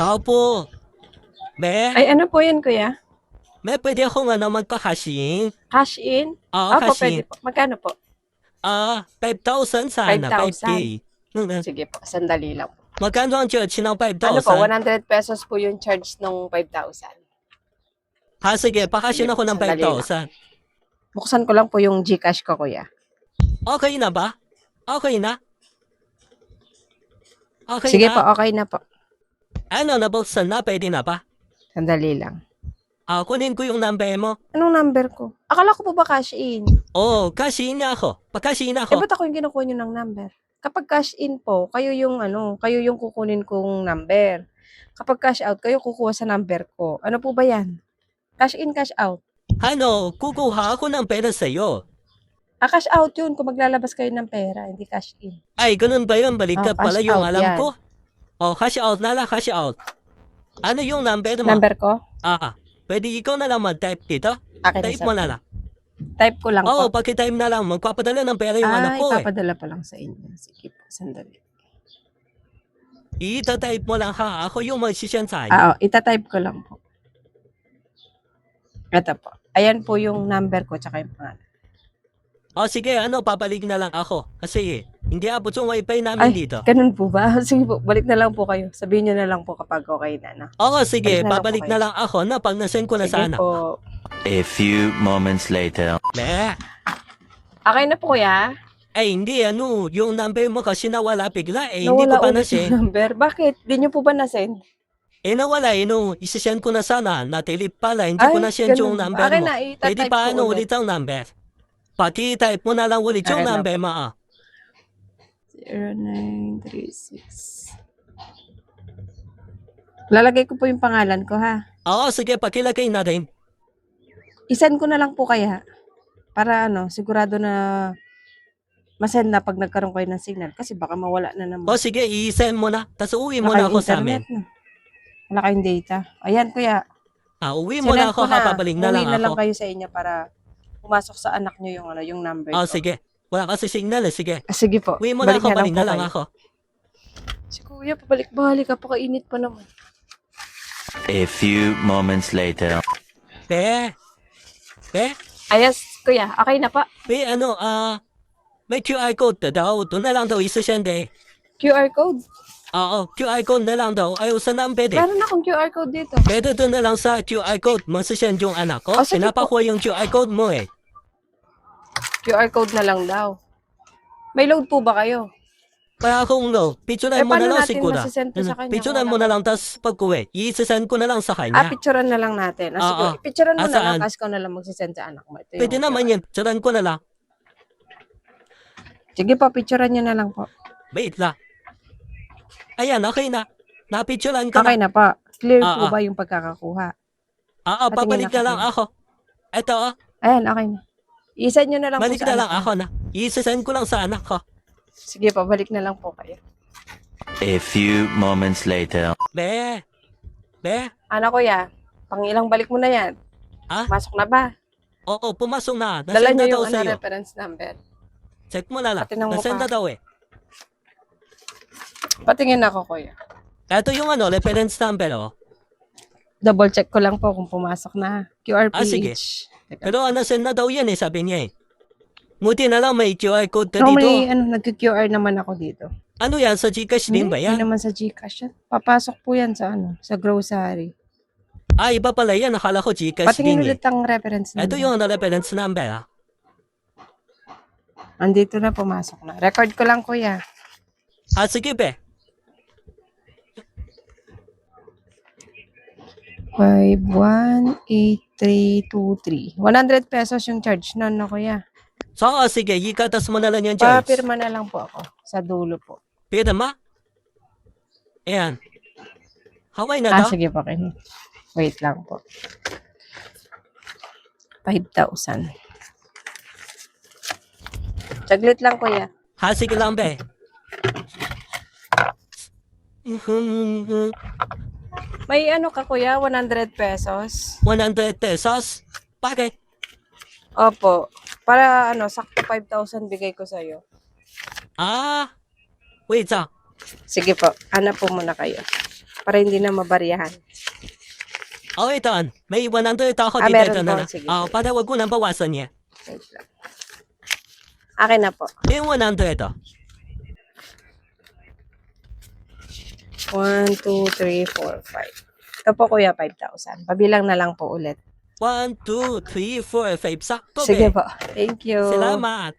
Tao po. May, Ay, ano po yan, kuya? may pwede akong magkakasin. Cash in? Oo, Opo, kasin. pwede po. Magkano po? 5,000 sana, 5K. 5,000. Sige po, sandali lang po. Magkano ang charge ng Ano po, 5,000? 100 pesos po yung charge ng 5,000. Sige, pakasin Sige ako po, ng sandali 5,000. Buksan ko lang po yung GCash ko, kuya. Okay na ba? Okay na? Okay Sige na? po, okay na po. Ano, nabuksan na? Pwede na ba? Sandali lang. Kunin ko yung number mo. Anong number ko? Akala ko po ba cash in? Kasi na ako. Pagkasi na Eh, ako. ba't ako yung kinukuha nyo ng number? Kapag cash in po, kayo yung kukunin kong number. Kapag cash out, kayo kukuha sa number ko. Ano po ba yan? Cash in, cash out. Kukuha ako ng pera sa'yo. Cash out yun kung maglalabas kayo ng pera, hindi cash in. Ay, ganun ba yun? Baliktad Cash pala yung out alam yan. ko. Cash out na lang, cash out. Ano yung number mo? Number ko? Pwede ikaw na lang mag-type dito. Akin Type mo na lang. Type ko lang po. Pag-type na lang. Magpapadala ng pera yung anak ko ipapadala pa lang sa inyo. Sige po, sandali. Ita-type mo lang ha. Ako yung mag-send sa inyo. Ita-type ko lang po. Ito po. Ayan po yung number ko, tsaka yung pangalan. Sige, babalik na lang ako. Kasi hindi abot yung wifi namin dito. Ganun po ba? Sige po, balik na lang po kayo. Sabihin nyo na lang po kapag okay na. Sige, Balik na lang po babalik na lang ako na pag nasend ko na Sige sana. po. A few moments later. Okay na po, kuya? Hindi, yung number mo kasi nawala bigla. Hindi Nawala ko pa ulit yung nasend. number. Bakit? Di nyo po ba nasend? Nawala, isisend ko na sana. Natilip pala, hindi ko na-send yung ganun. number Akin mo. na, Pwede ita-type pa ko ulit ang number? Pati type mo na lang ulit yung Akin na number po. mo. 0936. Lalagay ko po yung pangalan ko, ha? Sige, pakilagay na rin. I-send ko na lang po kaya. Para sigurado na masend na pag nagkaroon kayo ng signal. Kasi baka mawala na naman. Sige, i-send mo na. Tapos uwi mo Wala na kayong ako sa amin. internet, no? Wala kayong data. Ayan, kuya. Uwi mo na ako, papabalik na lang Uwi na lang ako. kayo sa inyo para pumasok sa anak nyo yung number ko. Sige. Wala kasi signal sige. Sige po. Uwi mo na ako, balik na lang kayo. ako. Si kuya, pabalik-balik. Kapakainit pa naman. A few moments later. Be? Ayos, kuya. Okay na pa. Be, may QR code daw. Doon na lang daw isasend QR code. QR code na lang daw. Ayaw sa number Meron akong QR code dito. Pwede doon na lang sa QR code. Masasend yung anak ko. Sige Pinapakuha yung QR code mo QR code na lang daw. May load po ba kayo? Kaya kung picturean mo na paano lang natin siguro. masisend to sa kanya? Picturean mo na lang, tapos pag-uwi, i-send ko na lang sa kanya. Picturean na lang natin. Oo. Sige, picturean mo na Saan? lang kasi ko na lang magsisend sa anak mo. Ito Pwede yung naman QR. yan. Picturean ko na lang. Sige po, picturean nyo na lang po. Wait lang. Ayan, okay na. Napicturean ka Okay na. na po. Clear po Oo. ba yung pagkakakuha? Papalik na Patingin lang ako. ako. Ito Ayan, okay na. I-send nyo na lang balik po sa na lang anak ako na. I-send ko lang sa anak ko. Sige po, balik na lang po kayo. A few moments later. Be? Kuya, pang ilang balik mo na yan? Masok na ba? Oo, pumasok na. Dala Nasend nyo na daw yung sa'yo. reference number. Check mo na lang. Pati ng Nasend mukha. na daw Patingin ako, kuya. Ito yung reference number Double check ko lang po kung pumasok na. QRPH. Sige. Teka. Pero nasend na daw yan sabi niya Buti na lang may QR code ka No, dito. may nag-QR naman ako dito. Ano yan? Sa Gcash din ba Hindi yan? naman sa Gcash yan. Papasok po yan sa grocery. Iba pala yan. Nakala ko Gcash Patingin din ulit ang reference number. Ito yung reference number Andito na, pumasok na. Record ko lang, kuya. Sige be. 518323. 100 pesos yung charge nun, kuya. Sige. Ikatas mo na lang yung charge. Papirma na lang po ako sa dulo po. Pirma? Ayan. Haway na to? Sige po, kayo. Wait lang po. 5,000. Saglit lang, kuya. Sige lang be. May ka, kuya? 100 pesos? 100 pesos? Bakit? Opo. Para sakto 5,000 bigay ko sa'yo. Wait Sige po. Hanap po muna kayo. Para hindi na mabaryahan. Oh, ito. May 100 ako dito. Meron Ito po. na. Sige. Para wag ko nang bawasan niya. Wait lang. Akin na po. Yung 100 ito. 1, 2, 3, 4, 5. Ito po kuya, 5,000. Pabilang na lang po ulit. 1, 2, 3, 4, 5. Sakto, Sige be. po. Thank you. Salamat.